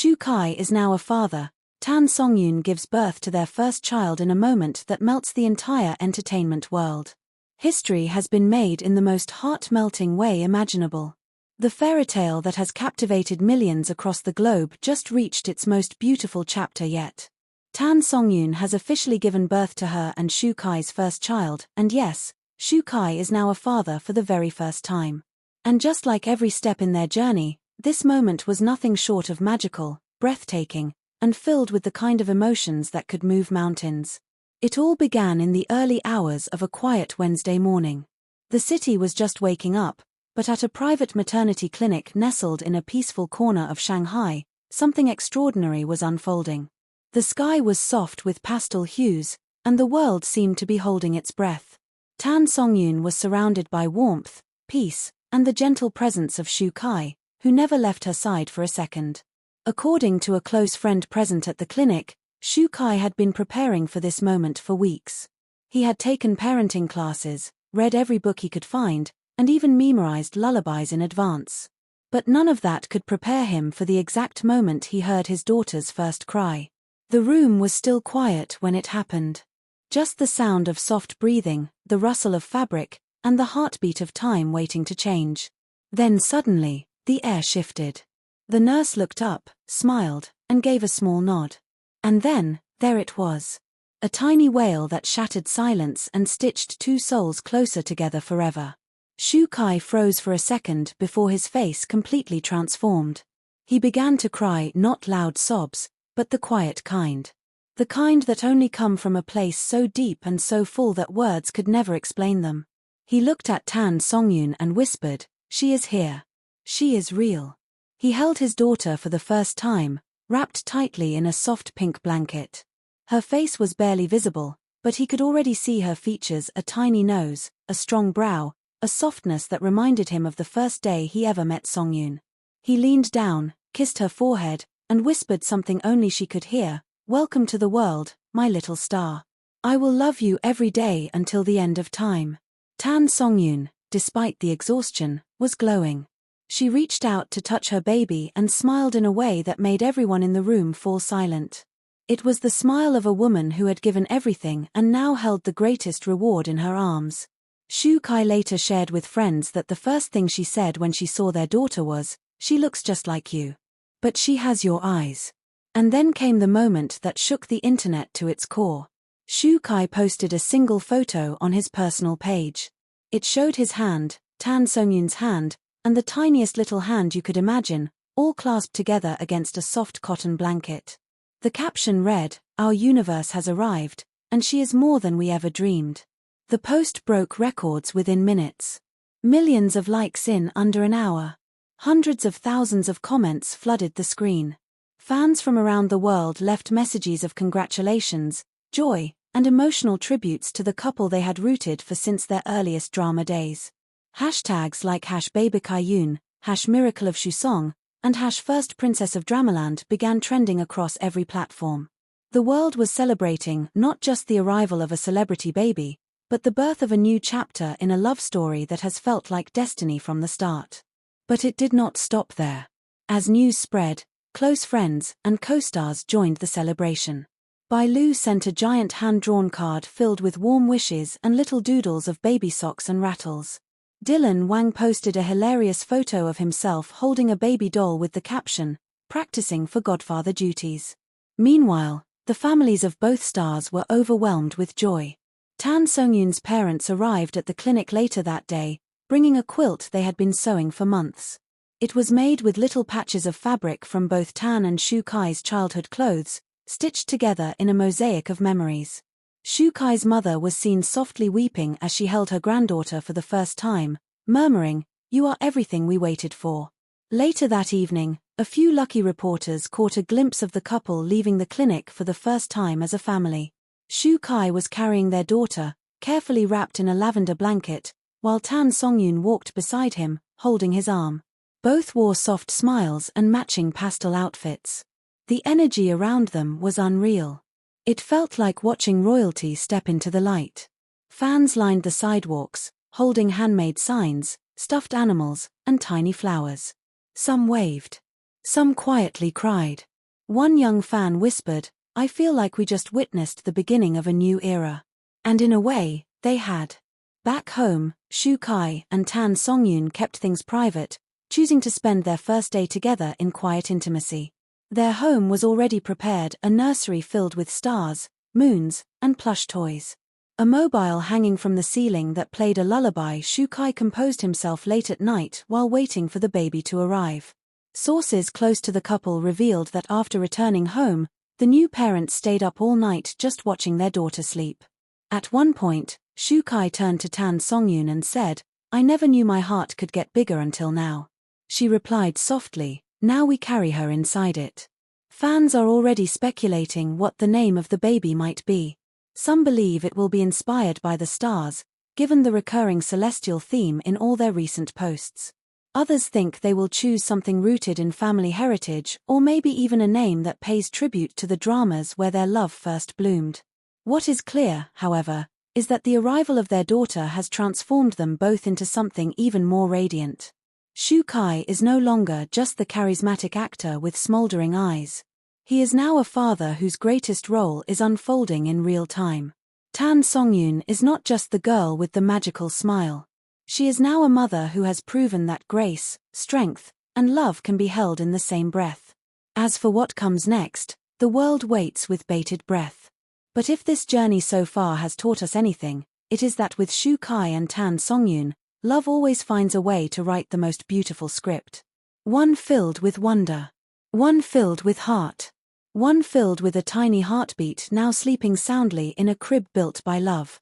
Shu Kai is now a father. Tan Songyun gives birth to their first child in a moment that melts the entire entertainment world. History has been made in the most heart-melting way imaginable. The fairy tale that has captivated millions across the globe just reached its most beautiful chapter yet. Tan Songyun has officially given birth to her and Shu Kai's first child, and yes, Shu Kai is now a father for the very first time. And just like every step in their journey, this moment was nothing short of magical, breathtaking, and filled with the kind of emotions that could move mountains. It all began in the early hours of a quiet Wednesday morning. The city was just waking up, but at a private maternity clinic nestled in a peaceful corner of Shanghai, something extraordinary was unfolding. The sky was soft with pastel hues, and the world seemed to be holding its breath. Tan Songyun was surrounded by warmth, peace, and the gentle presence of Shu Kai, who never left her side for a second. According to a close friend present at the clinic, Shu Kai had been preparing for this moment for weeks. He had taken parenting classes, read every book he could find, and even memorized lullabies in advance. But none of that could prepare him for the exact moment he heard his daughter's first cry. The room was still quiet when it happened. Just the sound of soft breathing, the rustle of fabric, and the heartbeat of time waiting to change. Then suddenly, the air shifted. The nurse looked up, smiled, and gave a small nod. And then, there it was. A tiny wail that shattered silence and stitched two souls closer together forever. Shu Kai froze for a second before his face completely transformed. He began to cry, not loud sobs, but the quiet kind. The kind that only come from a place so deep and so full that words could never explain them. He looked at Tan Songyun and whispered, "She is here. She is real." He held his daughter for the first time, wrapped tightly in a soft pink blanket. Her face was barely visible, but he could already see her features: a tiny nose, a strong brow, a softness that reminded him of the first day he ever met Songyun. He leaned down, kissed her forehead, and whispered something only she could hear, "Welcome to the world, my little star. I will love you every day until the end of time." Tan Songyun, despite the exhaustion, was glowing. She reached out to touch her baby and smiled in a way that made everyone in the room fall silent. It was the smile of a woman who had given everything and now held the greatest reward in her arms. Shu Kai later shared with friends that the first thing she said when she saw their daughter was, "She looks just like you. But she has your eyes." And then came the moment that shook the internet to its core. Shu Kai posted a single photo on his personal page. It showed his hand, Tan Songyun's hand, and the tiniest little hand you could imagine, all clasped together against a soft cotton blanket. The caption read, "Our universe has arrived, and she is more than we ever dreamed." The post broke records within minutes. Millions of likes in under an hour. Hundreds of thousands of comments flooded the screen. Fans from around the world left messages of congratulations, joy, and emotional tributes to the couple they had rooted for since their earliest drama days. Hashtags like #BabyKaiyun, #Miracle of Shusong, and #First Princess of Dramaland began trending across every platform. The world was celebrating not just the arrival of a celebrity baby, but the birth of a new chapter in a love story that has felt like destiny from the start. But it did not stop there. As news spread, close friends and co-stars joined the celebration. Bai Lu sent a giant hand-drawn card filled with warm wishes and little doodles of baby socks and rattles. Dylan Wang posted a hilarious photo of himself holding a baby doll with the caption, "Practicing for godfather duties." Meanwhile, the families of both stars were overwhelmed with joy. Tan Songyun's parents arrived at the clinic later that day, bringing a quilt they had been sewing for months. It was made with little patches of fabric from both Tan and Shu Kai's childhood clothes, stitched together in a mosaic of memories. Shu Kai's mother was seen softly weeping as she held her granddaughter for the first time, murmuring, "You are everything we waited for." Later that evening, a few lucky reporters caught a glimpse of the couple leaving the clinic for the first time as a family. Shu Kai was carrying their daughter, carefully wrapped in a lavender blanket, while Tan Songyun walked beside him, holding his arm. Both wore soft smiles and matching pastel outfits. The energy around them was unreal. It felt like watching royalty step into the light. Fans lined the sidewalks, holding handmade signs, stuffed animals, and tiny flowers. Some waved. Some quietly cried. One young fan whispered, "I feel like we just witnessed the beginning of a new era." And in a way, they had. Back home, Shu Kai and Tan Songyun kept things private, choosing to spend their first day together in quiet intimacy. Their home was already prepared, a nursery filled with stars, moons, and plush toys. A mobile hanging from the ceiling that played a lullaby. Shu Kai composed himself late at night while waiting for the baby to arrive. Sources close to the couple revealed that after returning home, the new parents stayed up all night just watching their daughter sleep. At one point, Shu Kai turned to Tan Songyun and said, "I never knew my heart could get bigger until now." She replied softly, "Now we carry her inside it." Fans are already speculating what the name of the baby might be. Some believe it will be inspired by the stars, given the recurring celestial theme in all their recent posts. Others think they will choose something rooted in family heritage, or maybe even a name that pays tribute to the dramas where their love first bloomed. What is clear, however, is that the arrival of their daughter has transformed them both into something even more radiant. Shu Kai is no longer just the charismatic actor with smoldering eyes. He is now a father whose greatest role is unfolding in real time. Tan Songyun is not just the girl with the magical smile. She is now a mother who has proven that grace, strength, and love can be held in the same breath. As for what comes next, the world waits with bated breath. But if this journey so far has taught us anything, it is that with Shu Kai and Tan Songyun, love always finds a way to write the most beautiful script. One filled with wonder. One filled with heart. One filled with a tiny heartbeat now sleeping soundly in a crib built by love.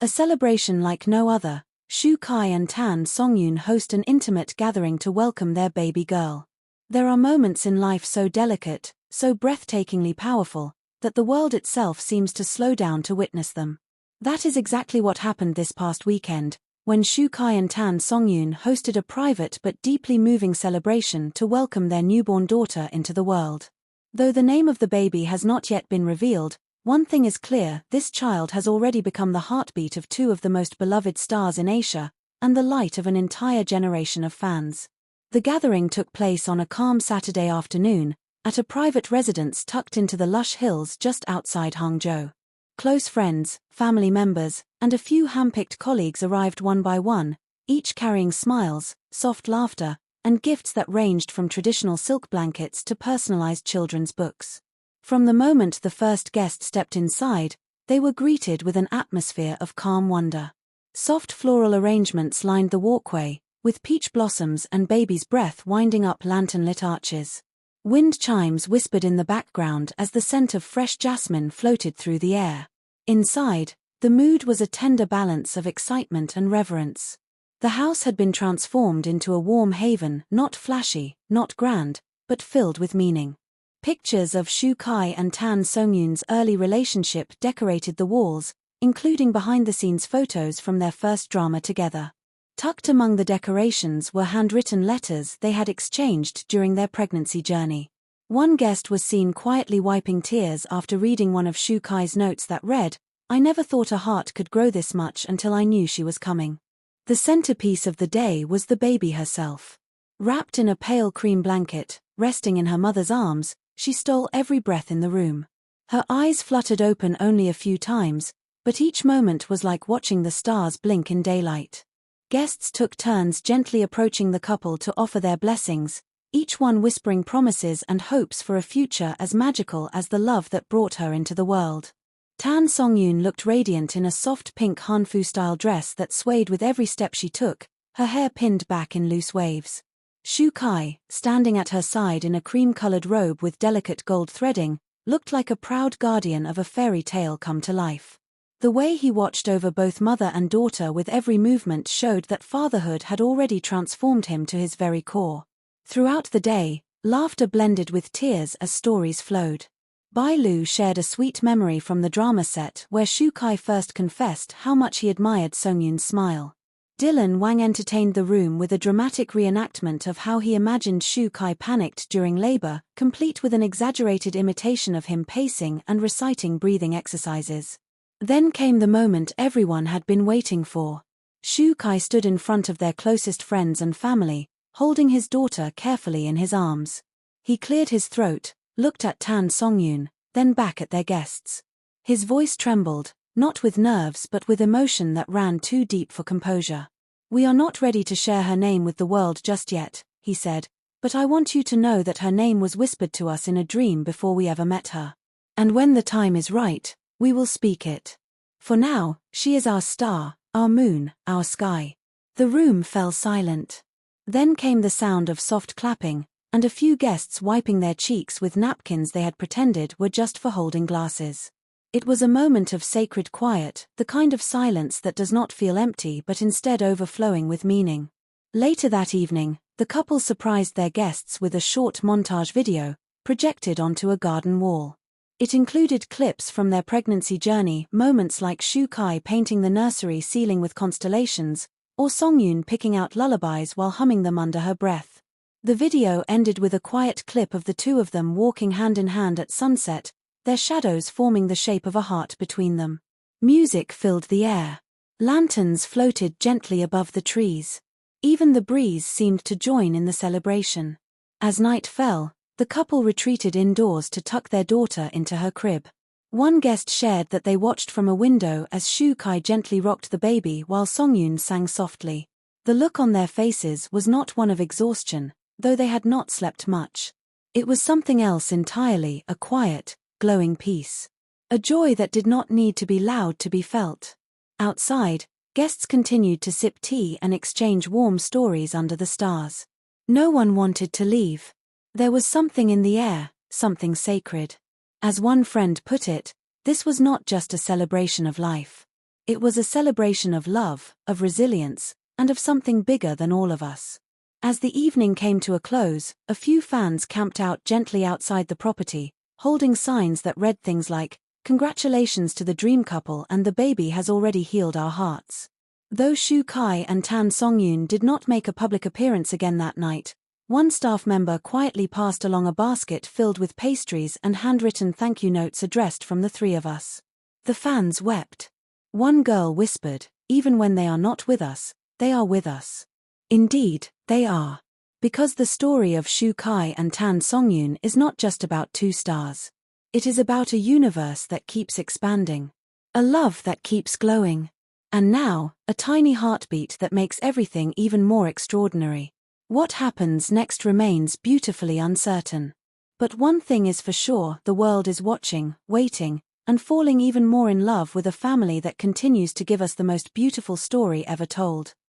A celebration like no other, Shu Kai and Tan Songyun host an intimate gathering to welcome their baby girl. There are moments in life so delicate, so breathtakingly powerful, that the world itself seems to slow down to witness them. That is exactly what happened this past weekend, when Shu Kai and Tan Songyun hosted a private but deeply moving celebration to welcome their newborn daughter into the world. Though the name of the baby has not yet been revealed, one thing is clear: this child has already become the heartbeat of two of the most beloved stars in Asia, and the light of an entire generation of fans. The gathering took place on a calm Saturday afternoon, at a private residence tucked into the lush hills just outside Hangzhou. Close friends, family members, and a few handpicked colleagues arrived one by one, each carrying smiles, soft laughter, and gifts that ranged from traditional silk blankets to personalized children's books. From the moment the first guest stepped inside, they were greeted with an atmosphere of calm wonder. Soft floral arrangements lined the walkway, with peach blossoms and baby's breath winding up lantern-lit arches. Wind chimes whispered in the background as the scent of fresh jasmine floated through the air. Inside, the mood was a tender balance of excitement and reverence. The house had been transformed into a warm haven, not flashy, not grand, but filled with meaning. Pictures of Shu Kai and Tan Songyun's early relationship decorated the walls, including behind-the-scenes photos from their first drama together. Tucked among the decorations were handwritten letters they had exchanged during their pregnancy journey. One guest was seen quietly wiping tears after reading one of Shu Kai's notes that read, "I never thought a heart could grow this much until I knew she was coming." The centerpiece of the day was the baby herself. Wrapped in a pale cream blanket, resting in her mother's arms, she stole every breath in the room. Her eyes fluttered open only a few times, but each moment was like watching the stars blink in daylight. Guests took turns gently approaching the couple to offer their blessings, each one whispering promises and hopes for a future as magical as the love that brought her into the world. Tan Songyun looked radiant in a soft pink Hanfu-style dress that swayed with every step she took, her hair pinned back in loose waves. Shu Kai, standing at her side in a cream-colored robe with delicate gold threading, looked like a proud guardian of a fairy tale come to life. The way he watched over both mother and daughter with every movement showed that fatherhood had already transformed him to his very core. Throughout the day, laughter blended with tears as stories flowed. Bai Lu shared a sweet memory from the drama set where Shu Kai first confessed how much he admired Songyun's smile. Dylan Wang entertained the room with a dramatic reenactment of how he imagined Shu Kai panicked during labor, complete with an exaggerated imitation of him pacing and reciting breathing exercises. Then came the moment everyone had been waiting for. Shu Kai stood in front of their closest friends and family, holding his daughter carefully in his arms. He cleared his throat, looked at Tan Songyun, then back at their guests. His voice trembled, not with nerves but with emotion that ran too deep for composure. "We are not ready to share her name with the world just yet," he said, "but I want you to know that her name was whispered to us in a dream before we ever met her. And when the time is right, we will speak it. For now, she is our star, our moon, our sky." The room fell silent. Then came the sound of soft clapping, and a few guests wiping their cheeks with napkins they had pretended were just for holding glasses. It was a moment of sacred quiet, the kind of silence that does not feel empty but instead overflowing with meaning. Later that evening, the couple surprised their guests with a short montage video, projected onto a garden wall. It included clips from their pregnancy journey, moments like Shu Kai painting the nursery ceiling with constellations, or Songyun picking out lullabies while humming them under her breath. The video ended with a quiet clip of the two of them walking hand in hand at sunset, their shadows forming the shape of a heart between them. Music filled the air. Lanterns floated gently above the trees. Even the breeze seemed to join in the celebration. As night fell, the couple retreated indoors to tuck their daughter into her crib. One guest shared that they watched from a window as Shu Kai gently rocked the baby while Songyun sang softly. The look on their faces was not one of exhaustion, though they had not slept much. It was something else entirely, a quiet, glowing peace. A joy that did not need to be loud to be felt. Outside, guests continued to sip tea and exchange warm stories under the stars. No one wanted to leave. There was something in the air, something sacred. As one friend put it, this was not just a celebration of life. It was a celebration of love, of resilience, and of something bigger than all of us. As the evening came to a close, a few fans camped out gently outside the property, holding signs that read things like, "Congratulations to the dream couple and the baby has already healed our hearts." Though Shu Kai and Tan Songyun did not make a public appearance again that night, one staff member quietly passed along a basket filled with pastries and handwritten thank you notes addressed from the three of us. The fans wept. One girl whispered, "Even when they are not with us, they are with us." Indeed, they are. Because the story of Shu Kai and Tan Songyun is not just about two stars. It is about a universe that keeps expanding. A love that keeps glowing. And now, a tiny heartbeat that makes everything even more extraordinary. What happens next remains beautifully uncertain. But one thing is for sure, the world is watching, waiting, and falling even more in love with a family that continues to give us the most beautiful story ever told.